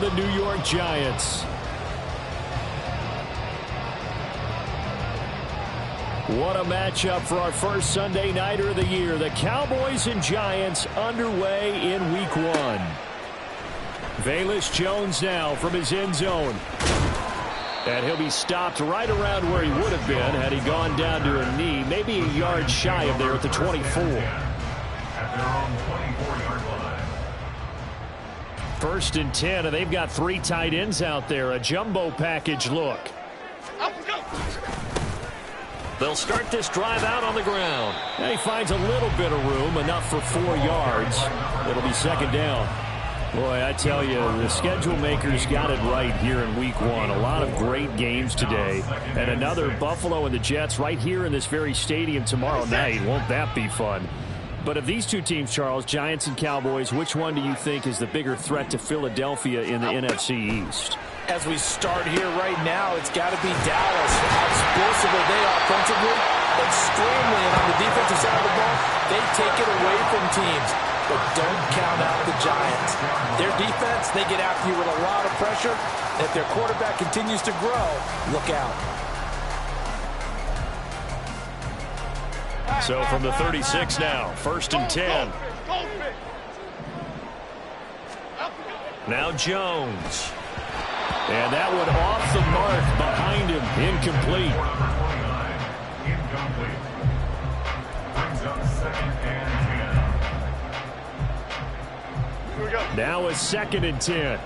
the New York Giants. What a matchup for our first Sunday Nighter of the year. The Cowboys and Giants underway in Week 1. Velus Jones now from his end zone. And he'll be stopped right around where he would have been had he gone down to a knee, maybe a yard shy of there at the 24. First and 10, and they've got 3 tight ends out there. A jumbo package look. They'll start this drive out on the ground. And he finds a little bit of room, enough for 4 yards. It'll be second down. Boy, I tell you, the schedule makers got it right here in Week 1. A lot of great games today. And another Buffalo and the Jets right here in this very stadium tomorrow night. Won't that be fun? But of these two teams, Charles, Giants and Cowboys, which one do you think is the bigger threat to Philadelphia in the NFC East? As we start here right now, it's got to be Dallas. How explosive are they offensively? Extremely. And on the defensive side of the ball, they take it away from teams. But don't count out the Giants. Their defense, they get after you with a lot of pressure. And if their quarterback continues to grow, look out. So from the 36 now, first and 10. Now Jones. And that one off the mark behind him, incomplete. Now a second and 10.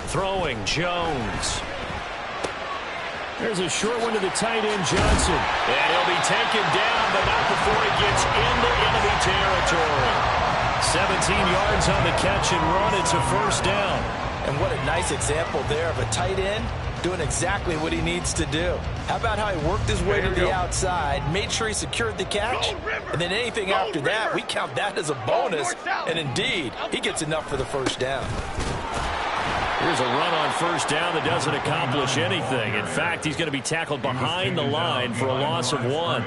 Throwing Jones. There's a short one to the tight end, Johnson. And he'll be taken down, but not before he gets into enemy territory. 17 yards on the catch and run. It's a first down. And what a nice example there of a tight end doing exactly what he needs to do. How about how he worked his way to the outside, made sure he secured the catch, and then anything after that, we count that as a bonus. And indeed, he gets enough for the first down. Here's a run on first down that doesn't accomplish anything. In fact, he's going to be tackled behind the line for a loss of 1.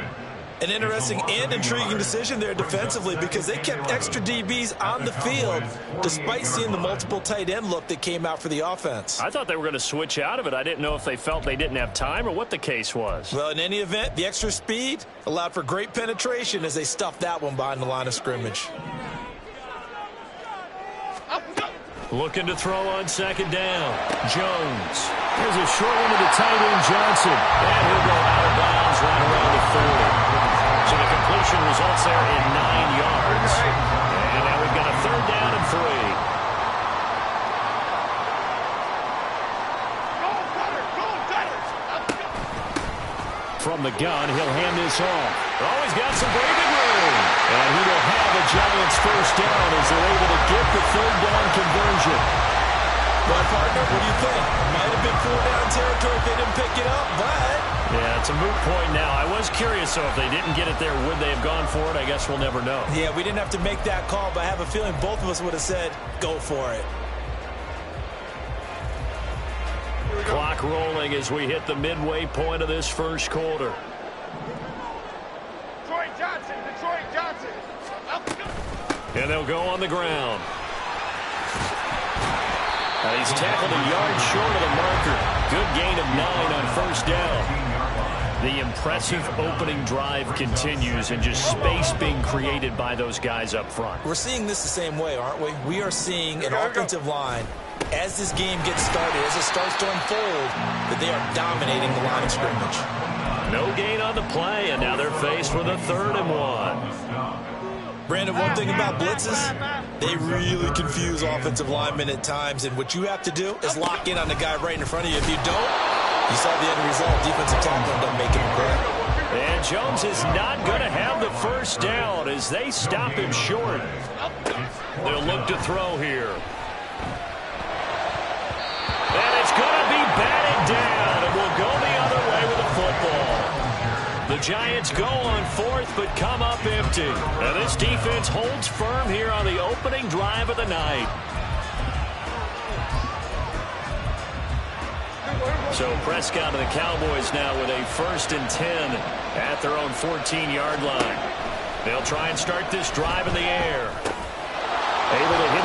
An interesting and intriguing decision there defensively because they kept extra DBs on the field despite seeing the multiple tight end look that came out for the offense. I thought they were going to switch out of it. I didn't know if they felt they didn't have time or what the case was. Well, in any event, the extra speed allowed for great penetration as they stuffed that one behind the line of scrimmage. Looking to throw on second down. Jones. There's a short one to the tight end, Johnson. And he'll go out of bounds right around the 30. So the completion results there in 9 yards. And now we've got a third down and 3. From the gun, he'll hand this off. Oh, he's got some breathing room. And he will have the Giants first down as they're able to get the third down conversion. Well, partner, what do you think? Might have been 4-down territory if they didn't pick it up, but... Yeah, it's a moot point now. I was curious, so if they didn't get it there, would they have gone for it? I guess we'll never know. Yeah, we didn't have to make that call, but I have a feeling both of us would have said, go for it. Clock rolling as we hit the midway point of this first quarter. Detroit Johnson. And they'll go on the ground. And he's tackled a yard short of the marker. Good gain of 9 on first down. The impressive opening drive continues and just space being created by those guys up front. We're seeing this the same way, aren't we? We are seeing an offensive line, as this game gets started, as it starts to unfold, that they are dominating the line of scrimmage. No gain on the play, and now they're faced with a 3rd and 1. Brandon, one thing about blitzes, they really confuse offensive linemen at times, and what you have to do is lock in on the guy right in front of you. If you don't, you saw the end result. Defensive tackle doesn't make him play. And Jones is not going to have the first down as they stop him short. They'll look to throw here. And it's going to be batted down, and we'll go the other way with the football. The Giants go on 4th, but come up empty. And this defense holds firm here on the opening drive of the night. So Prescott and the Cowboys now with a 1st and 10 at their own 14-yard line. They'll try and start this drive in the air.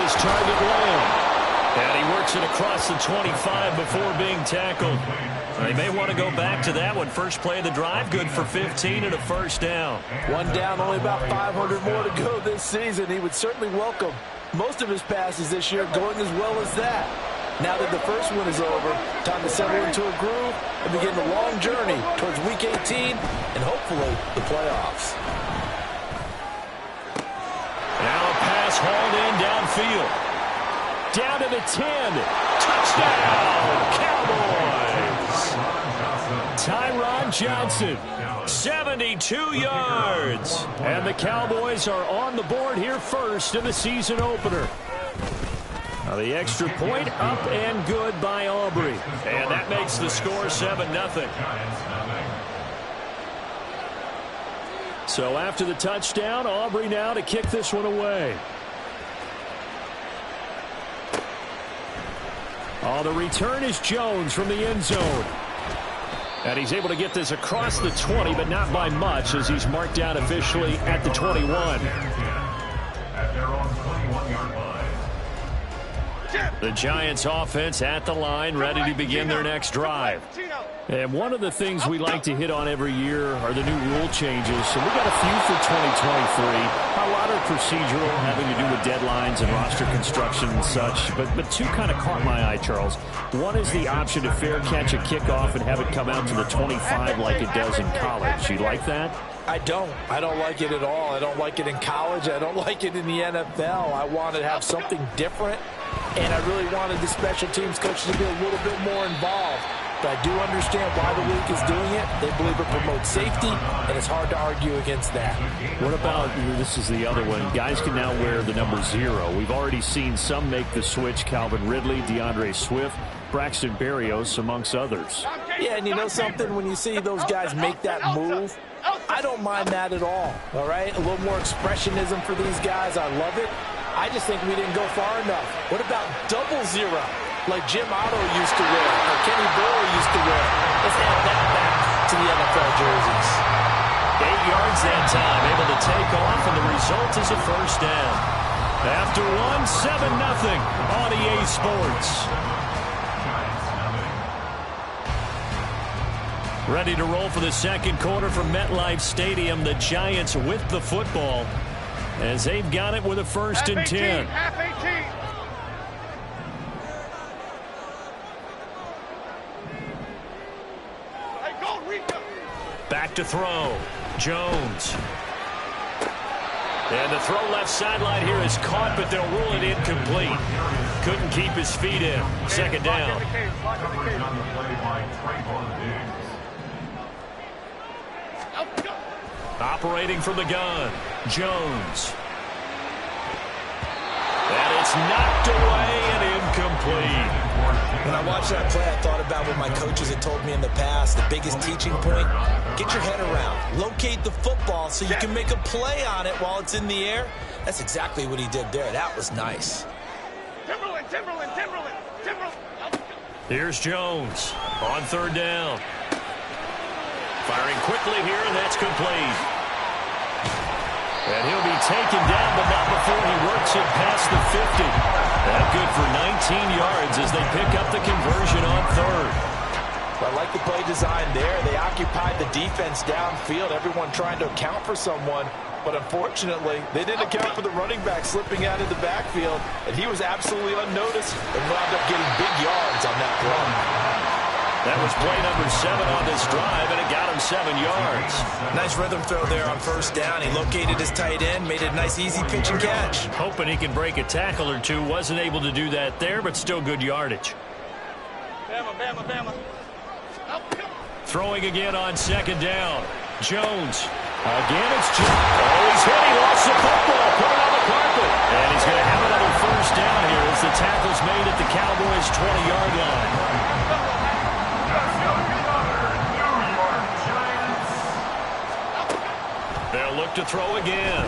his target land. And he works it across the 25 before being tackled. They may want to go back to that one. First play of the drive, good for 15 and a first down. One down, only about 500 more to go this season. He would certainly welcome most of his passes this year going as well as that. Now that the first one is over, time to settle into a groove and begin the long journey towards Week 18 and hopefully the playoffs. Now a pass hauled in downfield. Down to the 10. Touchdown, Cowboys. Tyron Johnson, 72 yards. And the Cowboys are on the board here first in the season opener. Now the extra point up and good by Aubrey. And that makes the score 7-0. So after the touchdown, Aubrey now to kick this one away. Oh, the return is Jones from the end zone. And he's able to get this across the 20, but not by much as he's marked down officially at the 21. The Giants offense at the line, ready to begin their next drive. And one of the things we like to hit on every year are the new rule changes. So we got a few for 2023. A lot of procedural, having to do with deadlines and roster construction and such. But two kind of caught my eye, Charles. One is the option to fair catch a kickoff and have it come out to the 25 like it does in college. You like that? I don't like it at all. I don't like it in college. I don't like it in the NFL. I want to have something different, and I really wanted the special teams coach to be a little bit more involved. But I do understand why the league is doing it. They believe it promotes safety, and it's hard to argue against that. What about, this is the other one, guys can now wear the number 0. We've already seen some make the switch, Calvin Ridley, DeAndre Swift, Braxton Berrios, amongst others. Yeah, and you know something? When you see those guys make that move, I don't mind that at all right? A little more expressionism for these guys. I love it. I just think we didn't go far enough. What about 00, like Jim Otto used to wear or Kenny Burrow used to wear? Let's add that back to the NFL jerseys. 8 yards that time, able to take off, and the result is a first down. After one, 7-0 on EA Sports. Ready to roll for the second quarter from MetLife Stadium. The Giants with the football as they've got it with a first and 10. Half 18. Hey, go, Rico. Back to throw. Jones. And the throw left sideline here is caught, but they'll rule it incomplete. Couldn't keep his feet in. Second down. Operating from the gun, Jones. And it's knocked away and incomplete. When I watched that play, I thought about what my coaches had told me in the past. The biggest teaching point, get your head around. Locate the football so you can make a play on it while it's in the air. That's exactly what he did there. That was nice. Timberland. Here's Jones on third down. Firing quickly here, and that's complete. And he'll be taken down, but not before he works it past the 50. That good for 19 yards as they pick up the conversion on third. I like the play design there. They occupied the defense downfield, everyone trying to account for someone. But unfortunately, they didn't account for the running back slipping out of the backfield, and he was absolutely unnoticed and wound up getting big yards on that play. That was play number 7 on this drive, and it got him 7 yards. Nice rhythm throw there on first down. He located his tight end, made it a nice, easy pitch and catch. Hoping he can break a tackle or two. Wasn't able to do that there, but still good yardage. Bama. Throwing again on second down. Jones. Again, it's Jones. Oh, he's hit. He lost the football. Put it on the carpet. And he's going to have another first down here as the tackle's made at the Cowboys' 20-yard line. They'll look to throw again.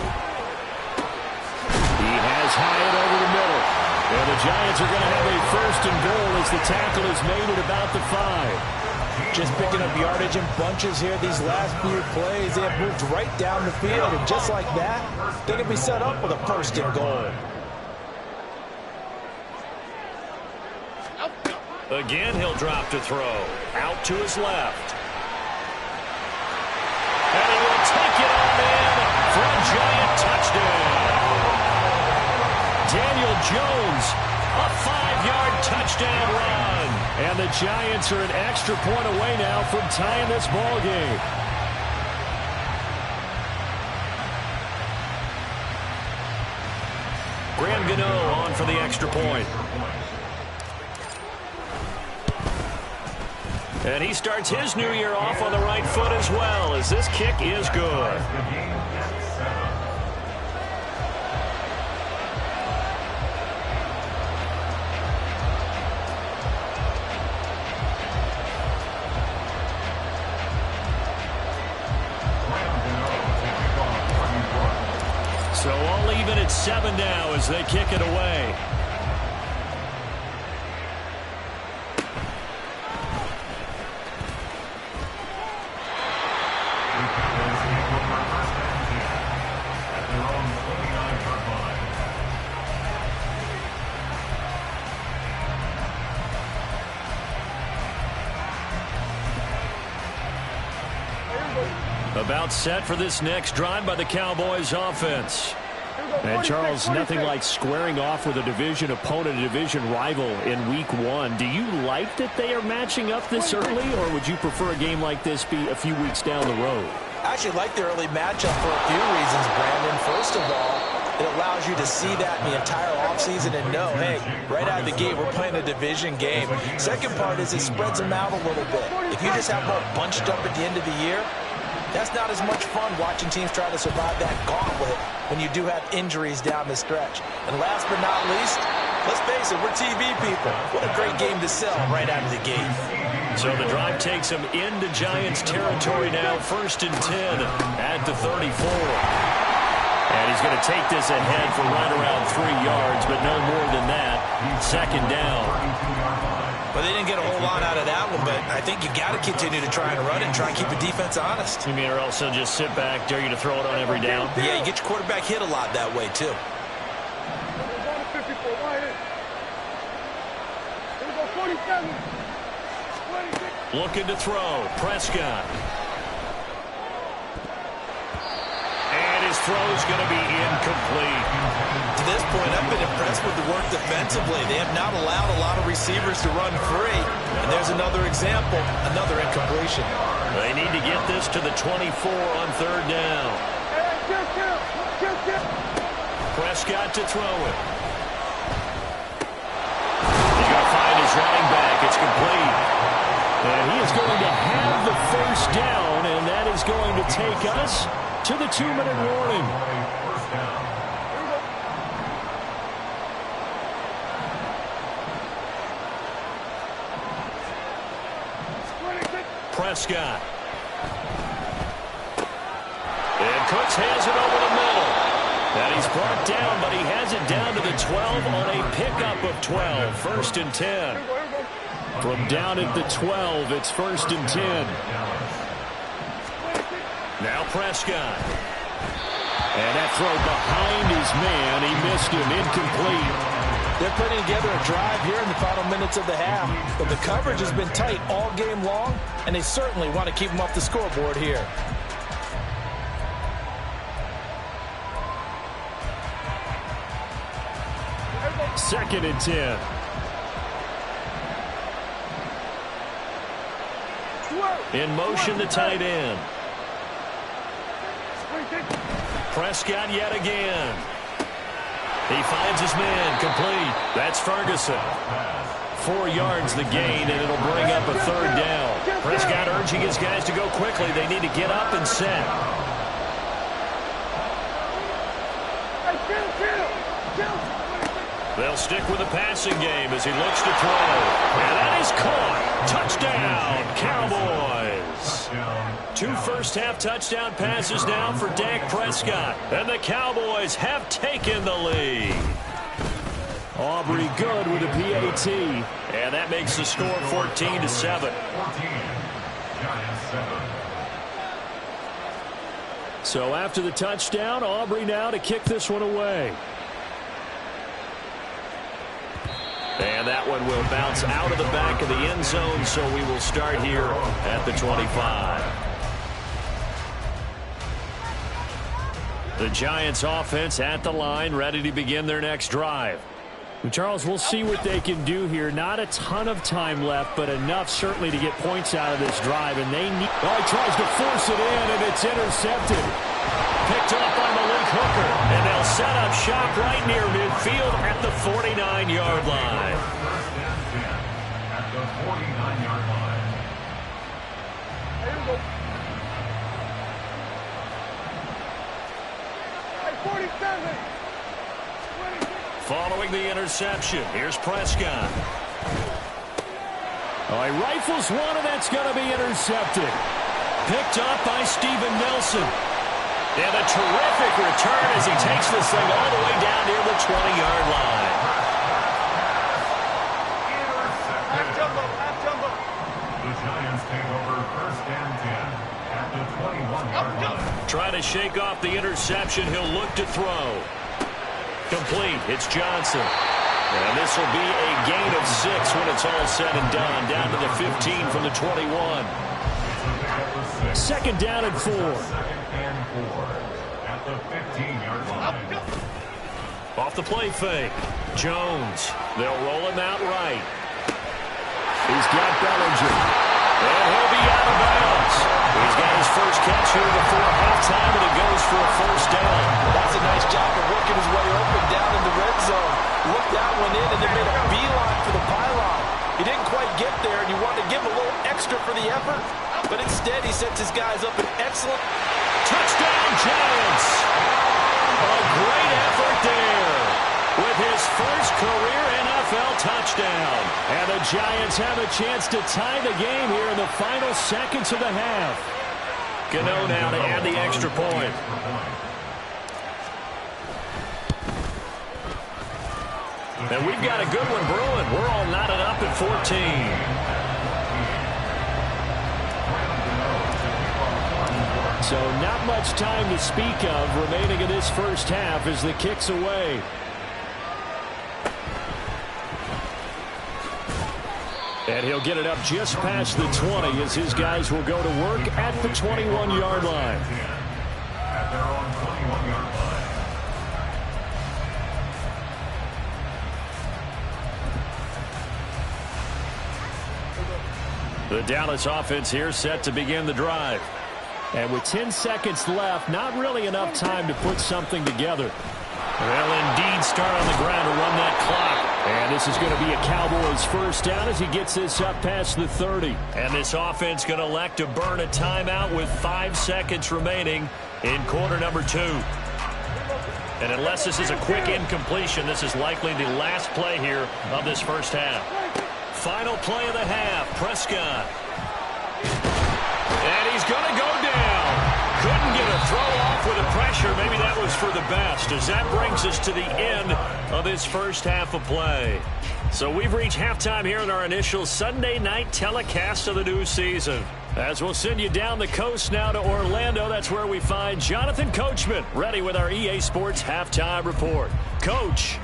He has Hyatt over the middle. And the Giants are going to have a first and goal as the tackle is made at about the 5. Just picking up yardage in bunches here. These last few plays, they have moved right down the field. And just like that, they're going to be set up with a first and goal. Again, he'll drop to throw. Out to his left. And he will take it on in for a giant touchdown. Daniel Jones, a 5-yard touchdown run. And the Giants are an extra point away now from tying this ball game. Graham Gano on for the extra point. And he starts his new year off on the right foot as well, as this kick is good. So all even at 7 now as they kick it away. About set for this next drive by the Cowboys offense. And Charles, nothing like squaring off with a division opponent, a division rival in week 1. Do you like that they are matching up this early, or would you prefer a game like this be a few weeks down the road? I actually like the early matchup for a few reasons, Brandon. First of all, it allows you to see that in the entire offseason and know, hey, right out of the gate, we're playing a division game. Second part is it spreads them out a little bit. If you just have them all bunched up at the end of the year, that's not as much fun watching teams try to survive that gauntlet when you do have injuries down the stretch. And last but not least, let's face it, we're TV people. What a great game to sell right out of the gate. So the drive takes him into Giants territory now, 1st and 10 at the 34. And he's going to take this ahead for right around 3 yards, but no more than that. 2nd down. Well, they didn't get a whole lot out of that one, but I think you got to continue to try and run and try and keep the defense honest. You mean or else they'll just sit back, dare you to throw it on every down? Yeah, you get your quarterback hit a lot that way, too. Looking to throw. Prescott. And his throw's going to be incomplete. To this point, I've been impressed with the work defensively. They have not allowed a lot of receivers to run free. And there's another example, another incompletion. They need to get this to the 24 on 3rd down. Prescott to throw it. He's going to find his running back. It's complete. And he is going to have the 1st down, and that is going to take us to the 2-minute warning. Prescott. And Cooks has it over the middle. And he's brought down, but he has it down to the 12 on a pickup of 12. 1st and 10. From down at the 12, it's 1st and 10. Now Prescott. And that throw behind his man. He missed him. Incomplete. They're putting together a drive here in the final minutes of the half. But the coverage has been tight all game long, and they certainly want to keep them off the scoreboard here. Second and 10. In motion, the tight end. Prescott yet again. He finds his man, complete. That's Ferguson. 4 yards the gain, and it'll bring up a 3rd down. Prescott urging his guys to go quickly. They need to get up and set. They'll stick with the passing game as he looks to throw. And that is caught. Touchdown, Cowboys. 2 first-half touchdown passes now for Dak Prescott. And the Cowboys have taken the lead. Aubrey good with a PAT. And that makes the score 14-7. So after the touchdown, Aubrey now to kick this one away. And that one one will bounce out of the back of the end zone, so we will start here at the 25. The Giants offense at the line, ready to begin their next drive. Well, Charles, we'll see what they can do here. Not a ton of time left, but enough certainly to get points out of this drive. And they need... Oh, he tries to force it in, and it's intercepted. Picked off by Malik Hooker. And they'll set up shop right near midfield at the 49-yard line. At the 49-yard line. Here we go. Hey, 47. Following the interception, here's Prescott. Oh, he rifles one, and that's going to be intercepted. Picked up by Steven Nelson. And a terrific return as he takes this thing all the way down near the 20-yard line. Half jumbo, half jumbo. The Giants take over first and 10 at the 21-yard line. Trying to shake off the interception. He'll look to throw. Complete. It's Johnson. And this will be a gain of 6 when it's all said and done. Down to the 15 from the 21. Second down and 4. Second and 4 at the 15-yard line. Off the play fake. Jones. They'll roll him out right. He's got Bellinger. And he'll be out of bounds. He's got his first catch here before halftime, and it goes for a first down. That's a nice job of working his way open down in the red zone. Looked that one in and then made a beeline for the pylon. He didn't quite get there, and you wanted to give him a little extra for the effort. But instead, he sets his guys up an excellent Touchdown, Giants! A great effort there with his first career NFL touchdown. And the Giants have a chance to tie the game here in the final seconds of the half. Gano now to add the extra point. And we've got a good one brewing. We're all knotted up at 14. So not much time to speak of remaining in this first half as the kick's away. And he'll get it up just past the 20 as his guys will go to work at the 21-yard line. At their own 21-yard line. The Dallas offense here set to begin the drive. And with 10 seconds left, not really enough time to put something together. They'll indeed start on the ground to run that clock. And this is going to be a Cowboys first down as he gets this up past the 30. And this offense going to elect to burn a timeout with 5 seconds remaining in quarter number 2. And unless this is a quick incompletion, this is likely the last play here of this first half. Final play of the half, Prescott. And he's going to go down. Couldn't get a throw off with the pressure. Maybe that was for the best, as that brings us to the end of this first half of play. So we've reached halftime here in our initial Sunday night telecast of the new season. As we'll send you down the coast now to Orlando, that's where we find Jonathan Coachman, ready with our EA Sports halftime report. Coach.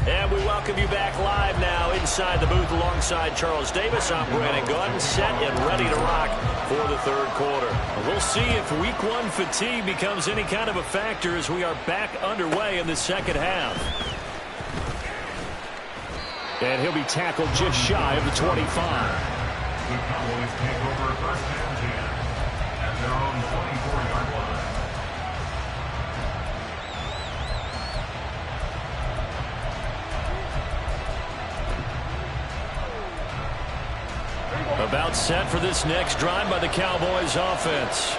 And we welcome you back live now inside the booth alongside Charles Davis. I'm Brandon Gordon, set and ready to rock for the third quarter. We'll see if week 1 fatigue becomes any kind of a factor as we are back underway in the second half. And he'll be tackled just shy of the 25. The Cowboys take over first and 10 at their own 24-yard line. About set for this next drive by the Cowboys offense.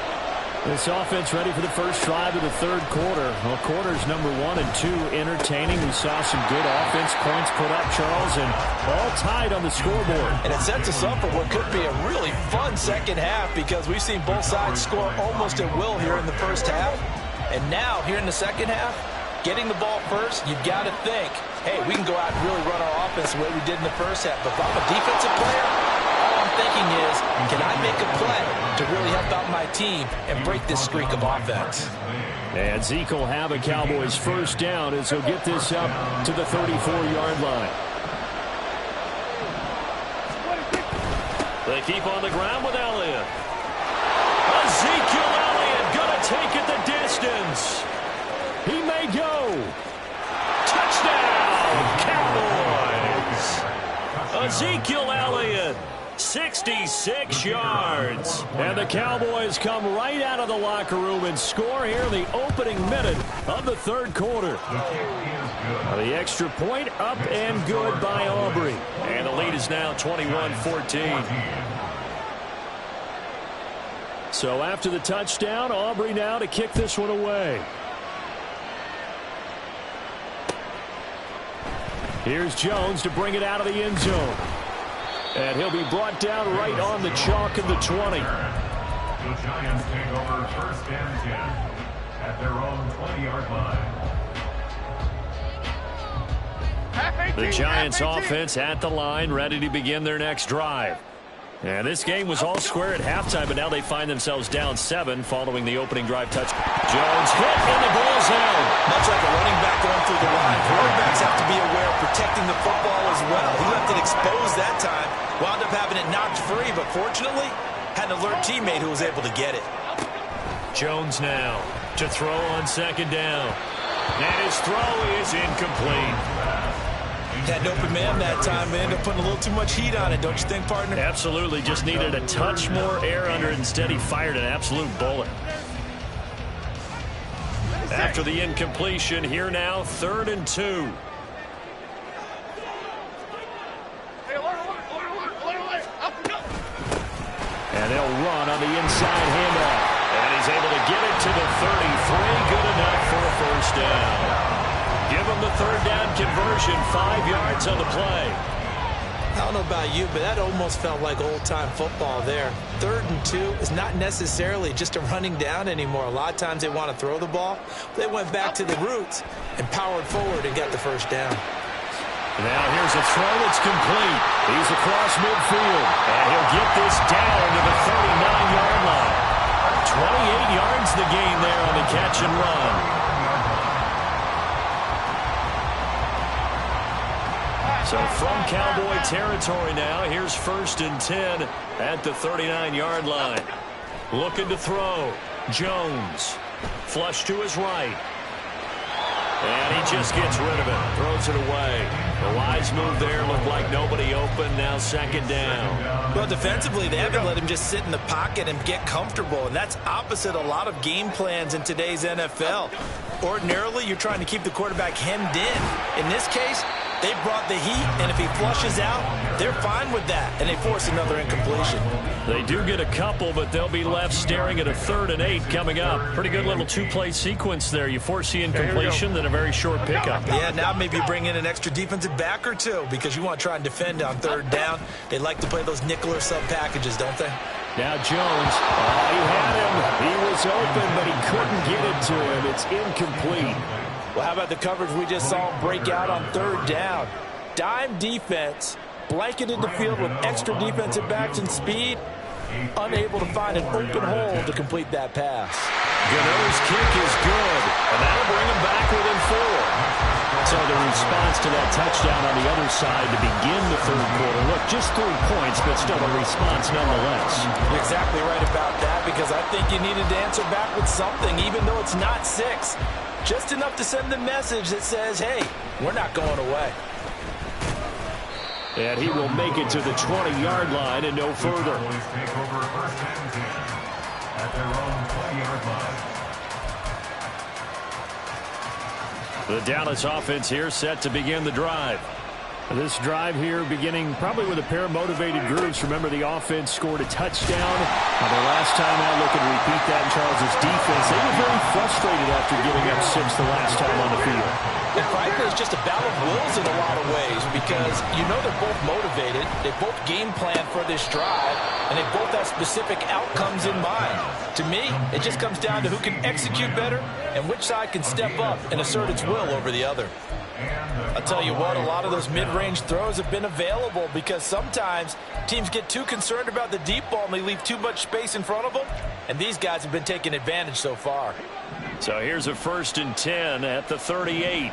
This offense ready for the first drive of the third quarter. Well, quarters number 1 and 2 entertaining. We saw some good offense points put up, Charles, and all tied on the scoreboard. And it sets us up for what could be a really fun second half because we've seen both sides score almost at will here in the first half. And now, here in the second half, getting the ball first, you've got to think, hey, we can go out and really run our offense the way we did in the first half. But if I'm a defensive player, all I'm thinking is, can I make a play to really help out my team and break this streak of offense? And Zeke will have a Cowboys first down as he'll get this up to the 34-yard line. They keep on the ground with Elliott. Ezekiel Elliott going to take it the distance. He may go. Touchdown, Cowboys. Ezekiel Elliott, 66 yards. And the Cowboys come right out of the locker room and score here in the opening minute of the third quarter. The extra point up and good by Aubrey. And the lead is now 21-14. So after the touchdown, Aubrey now to kick this one away. Here's Jones to bring it out of the end zone. And he'll be brought down right on the chalk of the 20. The Giants take over first and 10 at their own 20-yard line. The Giants offense at the line, ready to begin their next drive. And this game was all square at halftime, but now they find themselves down 7 following the opening drive touch. Jones hit in the goal zone. Much like a running back going through the line, quarterbacks have to be aware of protecting the football as well. He left it exposed that time, wound up having it knocked free, but fortunately had an alert teammate who was able to get it. Jones now to throw on second down. And his throw is incomplete. Had an open man that time, but ended up putting a little too much heat on it, don't you think, partner? Absolutely. Just needed a touch more air under it. Instead, he fired an absolute bullet. After the incompletion, here now, 3rd and 2. And they'll run on the inside handoff. And he's able to get it to the 33. Good enough for a first down. Give him the 3rd down conversion, 5 yards on the play. I don't know about you, but that almost felt like old-time football there. 3rd and 2 is not necessarily just a running down anymore. A lot of times they want to throw the ball. They went back to the roots and powered forward and got the first down. Now here's a throw that's complete. He's across midfield, and he'll get this down to the 39-yard line. 28 yards the gain there on the catch and run. So from Cowboy territory now, here's 1st and 10 at the 39-yard line. Looking to throw. Jones. Flush to his right. And he just gets rid of it. Throws it away. The wise move there. Looked like nobody open. Now 2nd down. Well, defensively, they haven't let him just sit in the pocket and get comfortable. And that's opposite a lot of game plans in today's NFL. Ordinarily, you're trying to keep the quarterback hemmed in. In this case, they brought the heat, and if he flushes out, they're fine with that, and they force another incompletion. They do get a couple, but they'll be left staring at a 3rd and 8 coming up. Pretty good little 2-play sequence there. You force the incompletion, then a very short pickup. Yeah, now maybe you bring in an extra defensive back or two because you want to try and defend on 3rd down. They like to play those nickel or sub packages, don't they? Now Jones, he had him. He was open, but he couldn't get it to him. It's incomplete. Well, how about the coverage we just saw break out on 3rd down? Dime defense, blanketed the field with extra defensive backs and speed, unable to find an open hole to complete that pass. Gano's kick is good, and that'll bring him back within 4. So the response to that touchdown on the other side to begin the 3rd quarter. Look, just 3 points, but still a response nonetheless. You're exactly right about that because I think you needed to answer back with something, even though it's not 6. Just enough to send the message that says, hey, we're not going away. And he will make it to the 20-yard line and no further. Take over 1st and 10 at their own 20-yard line. The Dallas offense here set to begin the drive. This drive here beginning probably with a pair of motivated groups. Remember, the offense scored a touchdown. The last time out, looking to repeat that in Charles' defense. They were very frustrated after giving up 6 the last time on the field. And frankly, it's just a battle of wills in a lot of ways because you know they're both motivated. They both game plan for this drive, and they both have specific outcomes in mind. To me, it just comes down to who can execute better and which side can step up and assert its will over the other. I'll tell you what, a lot of those mid-range throws have been available because sometimes teams get too concerned about the deep ball and they leave too much space in front of them, and these guys have been taking advantage so far. So here's a 1st and 10 at the 38.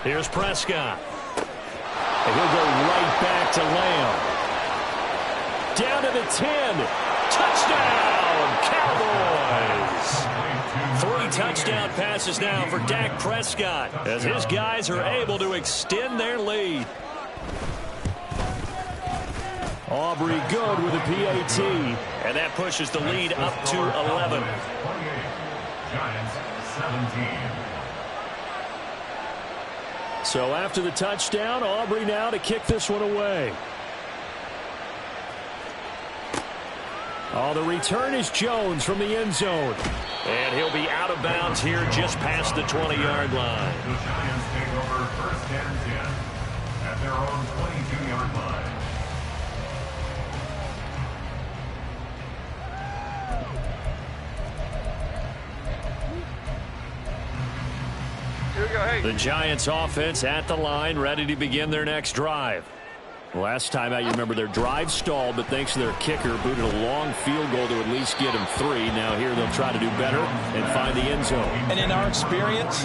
Here's Prescott. And he'll go right back to Lamb. Down to the 10. Touchdown, Cowboys. 3 touchdown passes now for Dak Prescott as his guys are able to extend their lead. Aubrey good with a PAT. And that pushes the lead up to 11. Giants 17. So after the touchdown, Aubrey now to kick this one away. Oh, the return is Jones from the end zone. And he'll be out of bounds here just past the 20-yard line. The Giants take over 1st and 10 at their own 22-yard line. Here we go, hey. The Giants offense at the line, ready to begin their next drive. Last time out, you remember their drive stalled, but thanks to their kicker, booted a long field goal to at least get him 3. Now here they'll try to do better and find the end zone. And in our experience,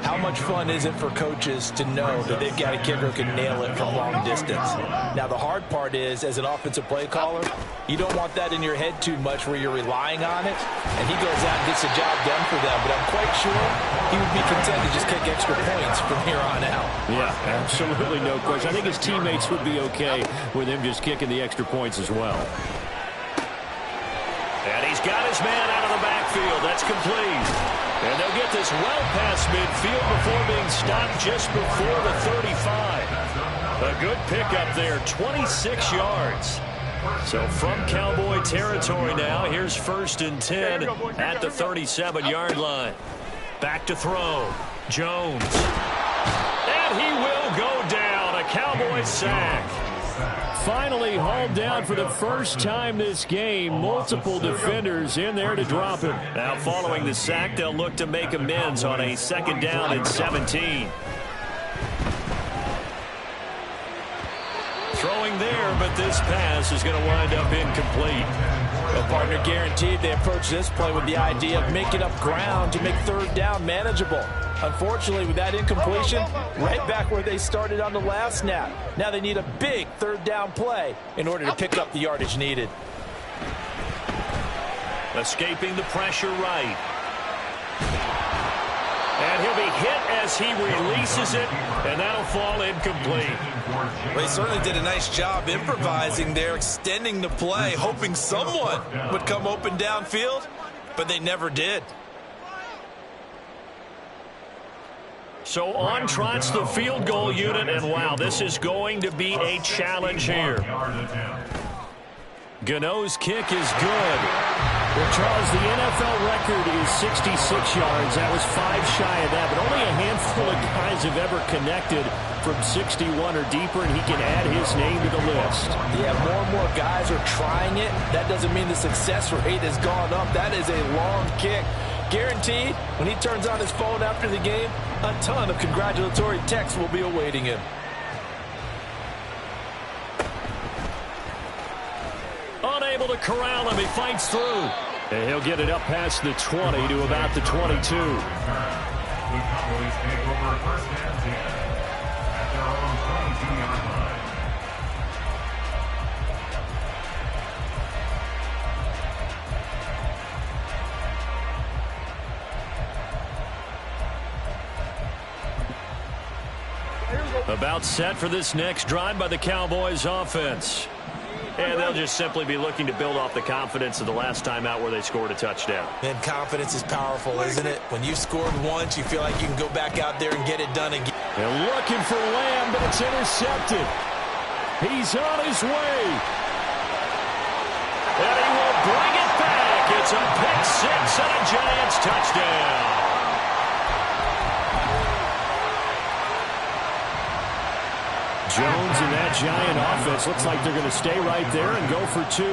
how much fun is it for coaches to know that they've got a kicker who can nail it from long distance? Now, the hard part is, as an offensive play caller, you don't want that in your head too much where you're relying on it, and he goes out and gets the job done for them. But I'm quite sure he would be content to just kick extra points from here on out. Yeah, absolutely no question. I think his teammates would be okay with him just kicking the extra points as well. And he's got his man out of the backfield. That's complete. And they'll get this well past midfield before being stopped just before the 35. A good pickup there, 26 yards. So from Cowboy territory now, here's 1st and 10 at the 37-yard line. Back to throw. Jones. And he will go down. A Cowboy sack. Finally hauled down for the first time this game. Multiple defenders in there to drop him. Now following the sack, they'll look to make amends on a 2nd down and 17. Throwing there, but this pass is going to wind up incomplete. Well, partner, guaranteed they approach this play with the idea of making up ground to make 3rd down manageable. Unfortunately, with that incompletion, right back where they started on the last snap. Now they need a big 3rd down play in order to pick up the yardage needed. Escaping the pressure right. And he'll be hit as he releases it, and that'll fall incomplete. Well, he certainly did a nice job improvising there, extending the play, hoping someone would come open downfield, but they never did. So on trots the field goal unit, and wow, this is going to be a challenge here. Gano's kick is good. Well, Charles, the NFL record is 66 yards. That was 5 shy of that, but only a handful of guys have ever connected from 61 or deeper, and he can add his name to the list. Yeah, more and more guys are trying it. That doesn't mean the success rate has gone up. That is a long kick. Guaranteed, when he turns on his phone after the game, a ton of congratulatory texts will be awaiting him. Unable to corral him, he fights through. And he'll get it up past the 20 to about the 22. The Cowboys take over 1st and 10 at their own 22-yard line. About set for this next drive by the Cowboys offense. And they'll just simply be looking to build off the confidence of the last time out where they scored a touchdown. And confidence is powerful, isn't it? When you've scored once, you feel like you can go back out there and get it done again. They're looking for Lamb, but it's intercepted. He's on his way. And he will bring it back. It's a pick 6 and a Giants touchdown. Jones and that Giant offense looks like they're going to stay right there and go for 2.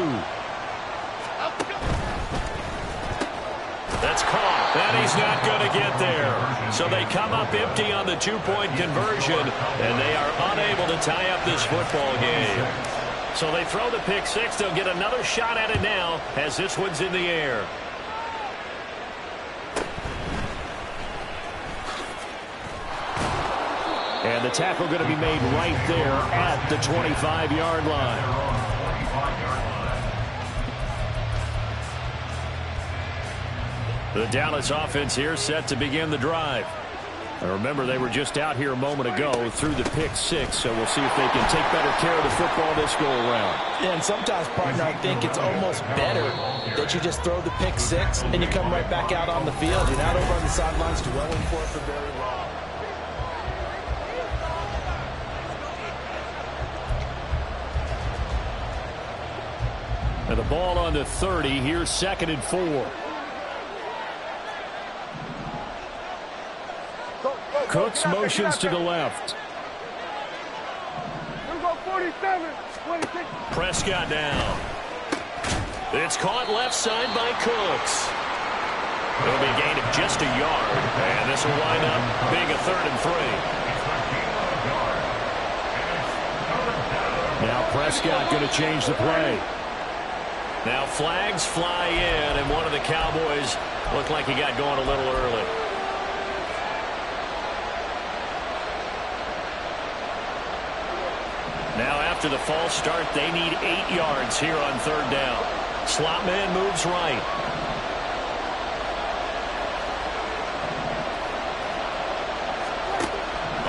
That's caught. And he's not going to get there. So they come up empty on the 2-point conversion, and they are unable to tie up this football game. So they throw the pick 6. They'll get another shot at it now as this one's in the air. And the tackle going to be made right there at the 25-yard line. The Dallas offense here set to begin the drive. And remember, they were just out here a moment ago through the pick six, so we'll see if they can take better care of the football this go-around. Yeah, and sometimes, partner, I think it's almost better that you just throw the pick six and you come right back out on the field. You're not over on the sidelines dwelling for it for very long. And the ball on the 30. Here's 2nd and 4. Cooks motions to the left. Prescott down. It's caught left side by Cooks. It'll be a gain of just a yard, and this will wind up being a 3rd and 3. Now Prescott going to change the play. Now flags fly in, and one of the Cowboys looked like he got going a little early. Now after the false start, they need 8 yards here on 3rd down. Slot man moves right.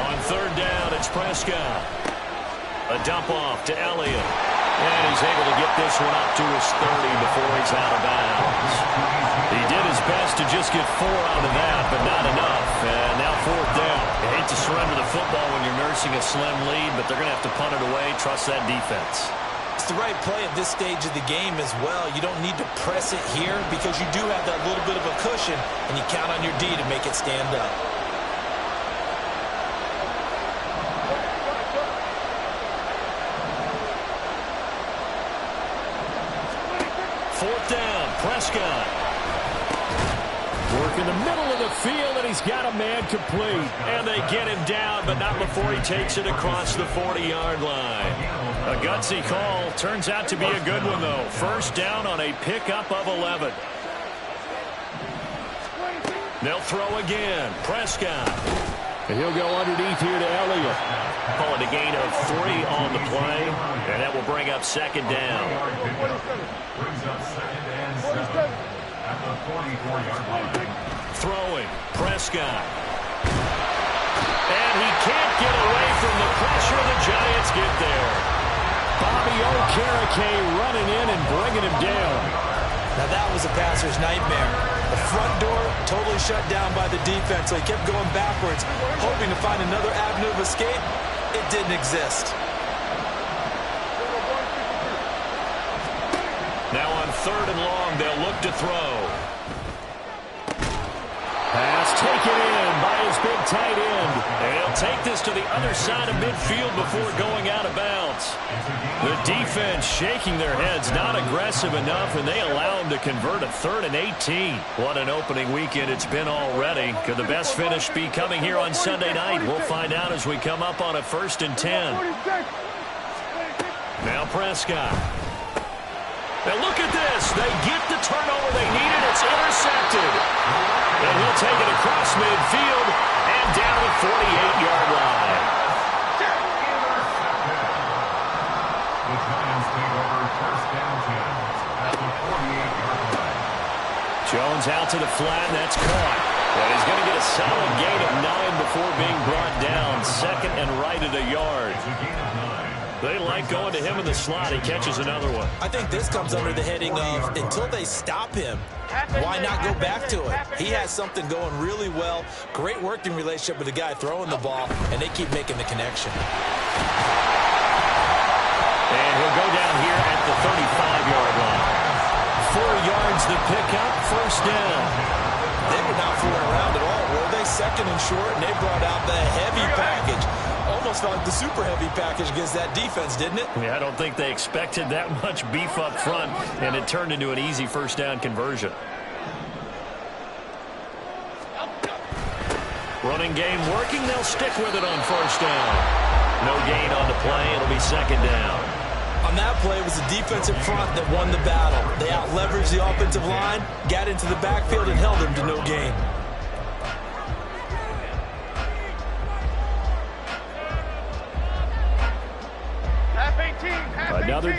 On 3rd down, it's Prescott. A dump off to Elliott. And he's able to get this one up to his 30 before he's out of bounds. He did his best to just get 4 out of that, but not enough. And now 4th down. You hate to surrender the football when you're nursing a slim lead, but they're going to have to punt it away. Trust that defense. It's the right play at this stage of the game as well. You don't need to press it here because you do have that little bit of a cushion, and you count on your D to make it stand up. Prescott. Work in the middle of the field, and he's got a man complete. And they get him down, but not before he takes it across the 40-yard line. A gutsy call. Turns out to be a good one, though. 1st down on a pickup of 11. They'll throw again. Prescott. And he'll go underneath here to Elliott. Call it a gain of 3 on the play, and that will bring up 2nd down. Brings up 2nd and 7 at the 44-yard line. Throwing, Prescott. And he can't get away from the pressure. The Giants get there. Bobby Okereke running in and bringing him down. Now that was a passer's nightmare. The front door totally shut down by the defense, so he kept going backwards, hoping to find another avenue of escape. It didn't exist. Now on 3rd and long, they'll look to throw. Pass taken in by his big tight end. And he'll take this to the other side of midfield before going out of bounds. The defense shaking their heads, not aggressive enough, and they allow him to convert a 3rd and 18. What an opening weekend it's been already. Could the best finish be coming here on Sunday night? We'll find out as we come up on a 1st and 10. Now Prescott. And look at this. They get the turnover they needed. It's intercepted. And he'll take it across midfield and down the 48-yard line. The Giants take over 1st down 10 at the 48-yard line. Jones out to the flat. That's caught. And he's going to get a solid gain of 9 before being brought down. 2nd and right at a yard. It's a gain of 9. They like going to him in the slot. He catches another one. I think this comes under the heading of until they stop him, why not go back to it? He has something going really well. Great working relationship with the guy throwing the ball, and they keep making the connection. And he'll go down here at the 35-yard line. 4 yards the pickup, 1st down. They were not fooling around at all, were they? 2nd and short, and they brought out the heavy package. Almost felt like the super heavy package against that defense, didn't it? Yeah, I don't think they expected that much beef up front, and it turned into an easy 1st down conversion. Running game working. They'll stick with it on 1st down. No gain on the play. It'll be 2nd down. On that play, it was the defensive front that won the battle. They out-leveraged the offensive line, got into the backfield, and held them to no gain.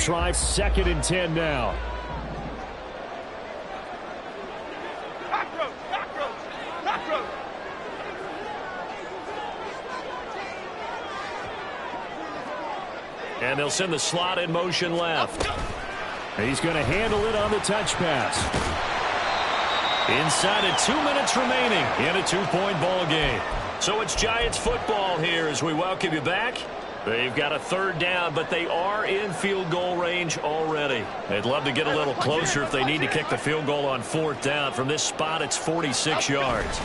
try. 2nd and 10 now. And they'll send the slot in motion left. He's going to handle it on the touch pass. Inside of 2 minutes remaining in a 2-point ball game. So it's Giants football here as we welcome you back. They've got a 3rd down, but they are in field goal range already. They'd love to get a little closer if they need to kick the field goal on 4th down. From this spot, it's 46 yards.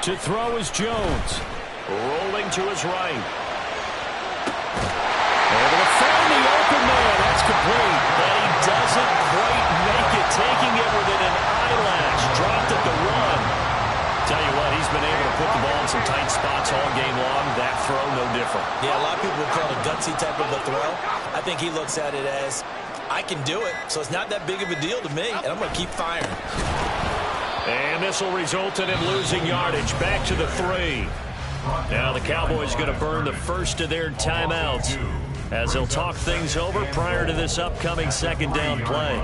To throw is Jones. Rolling to his right. Able to find the open man. That's complete. But he doesn't quite make it. Taking it within an eyelash. Dropped at the 1. Tell you what, he's been able to put the ball in some tight spots all game long. That throw, no different. Yeah, a lot of people would call it a gutsy type of a throw. I think he looks at it as, I can do it, so it's not that big of a deal to me, and I'm going to keep firing. And this will result in him losing yardage. Back to the 3. Now the Cowboys going to burn the first of their timeouts as they'll talk things over prior to this upcoming 2nd down play.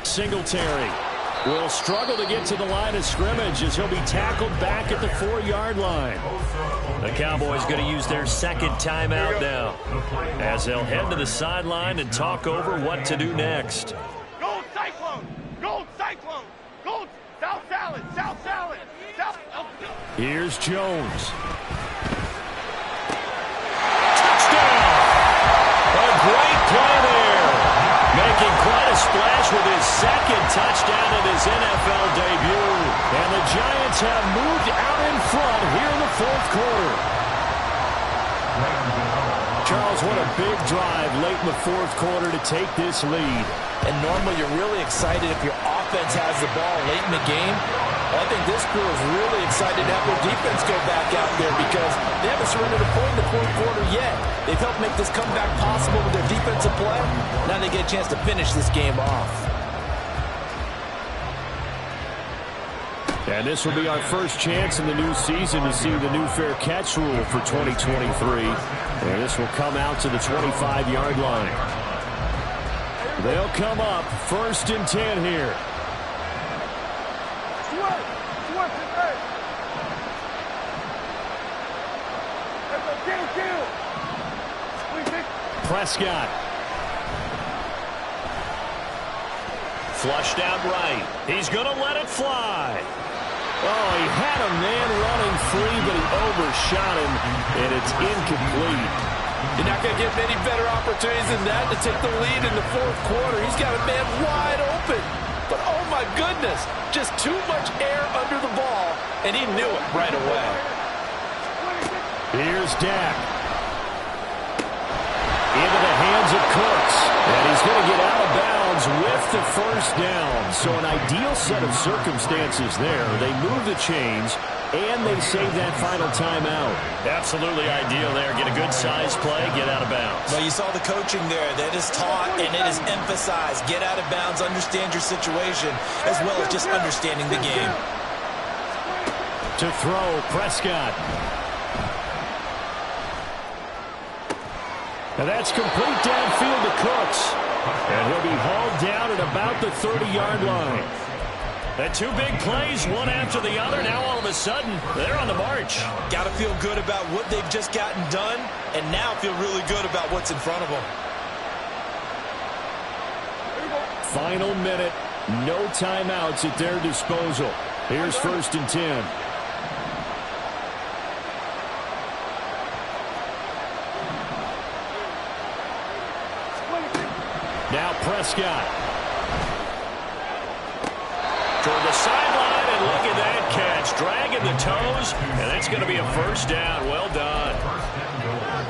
Singletary will struggle to get to the line of scrimmage as he'll be tackled back at the 4-yard line. The Cowboys going to use their 2nd timeout now as they'll head to the sideline and talk over what to do next. Gold Cyclone! Gold Cyclone! Gold South Salad! South Salad! South... Here's Jones. Touchdown! A great play there. Making quite a splash with his 2nd touchdown in his NFL debut. And the Giants have moved out in front here in the 4th quarter. Charles, what a big drive late in the 4th quarter to take this lead. And normally you're really excited if your offense has the ball late in the game. I think this crew is really excited to have their defense go back out there because they haven't surrendered a point in the 4th quarter yet. They've helped make this comeback possible with their defensive play. Now they get a chance to finish this game off. And this will be our first chance in the new season to see the new fair catch rule for 2023. And this will come out to the 25-yard line. They'll come up 1st and 10 here. Prescott. Flushed out right. He's going to let it fly. Oh, he had a man running free, but he overshot him, and it's incomplete. You're not going to get many better opportunities than that to take the lead in the 4th quarter. He's got a man wide open. But, oh, my goodness, just too much air under the ball, and he knew it right away. Here's Dak. Into the hands of Cooks. And he's going to get out of bounds with the 1st down. So an ideal set of circumstances there. They move the chains, and they save that final timeout. Absolutely ideal there. Get a good size play, get out of bounds. Well, you saw the coaching there. That is taught and it is emphasized. Get out of bounds, understand your situation, as well as just understanding the game. To throw, Prescott. And that's complete downfield to Cooks. And he'll be hauled down at about the 30-yard line. The 2 big plays, one after the other. Now all of a sudden, they're on the march. Got to feel good about what they've just gotten done, and now feel really good about what's in front of them. Final minute, no timeouts at their disposal. Here's 1st and 10. Now Prescott. Toward the sideline, and look at that catch. Dragging the toes, and that's going to be a 1st down. Well done.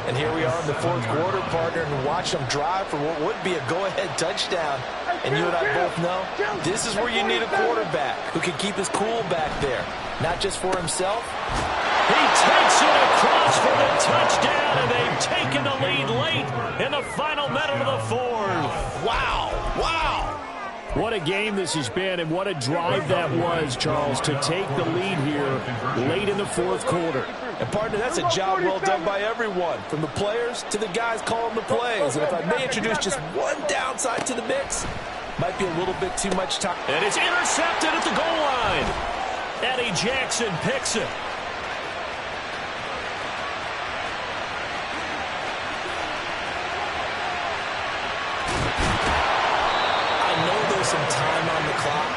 And here we are in the 4th quarter, partner, and watch them drive for what would be a go-ahead touchdown. And you and I both know this is where you need a quarterback who can keep his cool back there, not just for himself. He takes it across for the touchdown, and they've taken the lead late in the final minute of the 4th. Wow, wow. What a game this has been, and what a drive that was, Charles, to take the lead here late in the fourth quarter. And, partner, that's a job well done by everyone, from the players to the guys calling the plays. And if I may introduce just one downside to the mix, might be a little bit too much time. And it's intercepted at the goal line. Eddie Jackson picks it. Some time on the clock,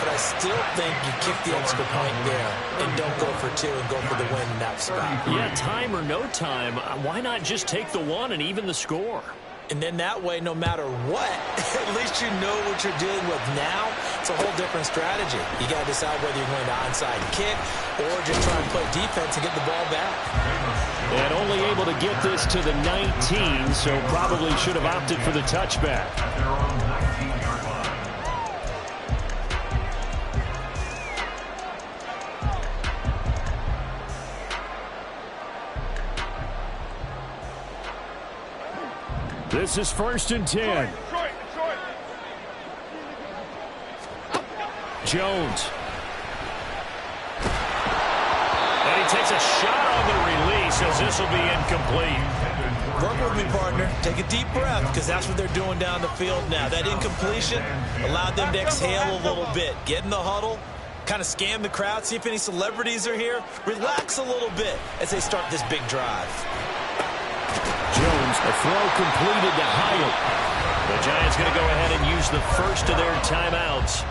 but I still think you kick the extra point there and don't go for two and go for the win in that spot. Yeah, time or no time, why not just take the one and even the score? And then that way, no matter what, at least you know what you're dealing with now. It's a whole different strategy. You got to decide whether you're going to onside kick or just try and play defense and get the ball back. And only able to get this to the 19, so probably should have opted for the touchback. This is 1st and 10. Jones. And he takes a shot on the release as this will be incomplete. Work with me, partner. Take a deep breath, because that's what they're doing down the field now. That incompletion allowed them to exhale a little bit. Get in the huddle, kind of scan the crowd, see if any celebrities are here. Relax a little bit as they start this big drive. Jones, a throw completed to Hyatt. The Giants going to go ahead and use the first of their timeouts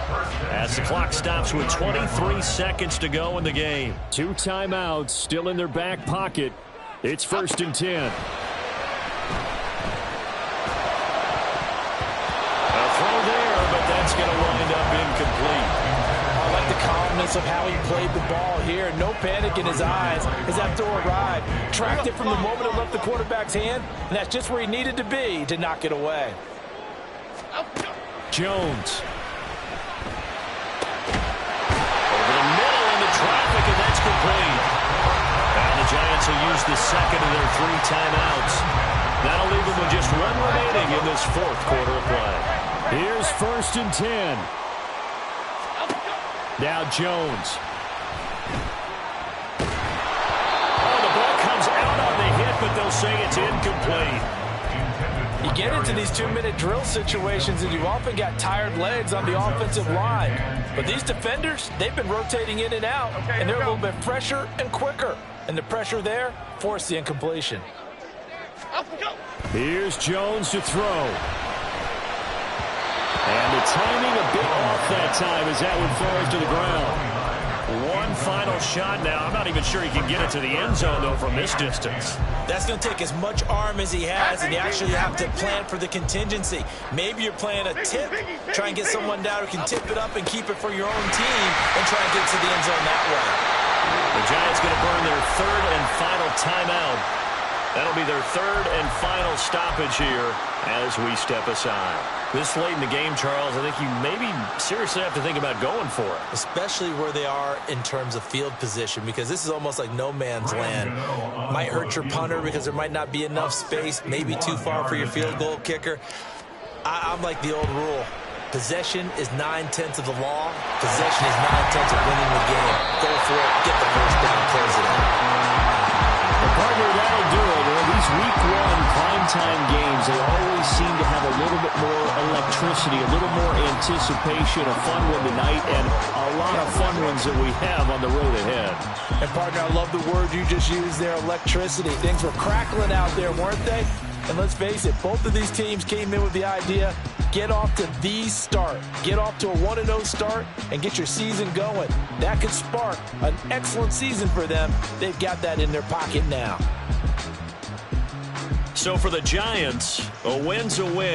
as the clock stops with 23 seconds to go in the game. 2 timeouts still in their back pocket. It's 1st and 10. A throw there, but that's going to wind up incomplete. I like the calmness of how he played the ball here. No panic in his eyes as that throw arrived. Tracked it from the moment it left the quarterback's hand, and that's just where he needed to be to knock it away. Jones. Over the middle into traffic, and that's complete. And the Giants will use the second of their 3 timeouts. That'll leave them with just 1 remaining in this fourth quarter of play. Here's 1st and 10. Now Jones. Oh, the ball comes out on the hit, but they'll say it's incomplete. You get into these 2-minute drill situations, and you've often got tired legs on the offensive line. But these defenders, they've been rotating in and out, and they're a little bit fresher and quicker. And the pressure there forced the incompletion. Here's Jones to throw. And the timing a bit off that time as that one falls to the ground. One final shot now. I'm not even sure he can get it to the end zone, though, from this distance. That's going to take as much arm as he has, and you actually have to plan for the contingency. Maybe you're playing a tip, try and get someone down who can tip it up and keep it for your own team and try and get to the end zone that way. The Giants going to burn their 3rd and final timeout. That'll be their 3rd and final stoppage here as we step aside. This late in the game, Charles, I think you maybe seriously have to think about going for it. Especially where they are in terms of field position, because this is almost like no man's land. Might hurt your punter because there might not be enough space, maybe too far for your field goal kicker. I'm like the old rule. Possession is 9/10 of the law. Possession is 9/10 of winning the game. Go for it, get the first down, close it out. Partner, that'll do it. Well, these week 1 primetime games, they always seem to have a little bit more electricity, a little more anticipation, a fun one tonight, and a lot of fun ones that we have on the road ahead. And, partner, I love the word you just used there, electricity. Things were crackling out there, weren't they? And let's face it, both of these teams came in with the idea, get off to the start. Get off to a 1-0 start and get your season going. That could spark an excellent season for them. They've got that in their pocket now. So for the Giants, a win's a win.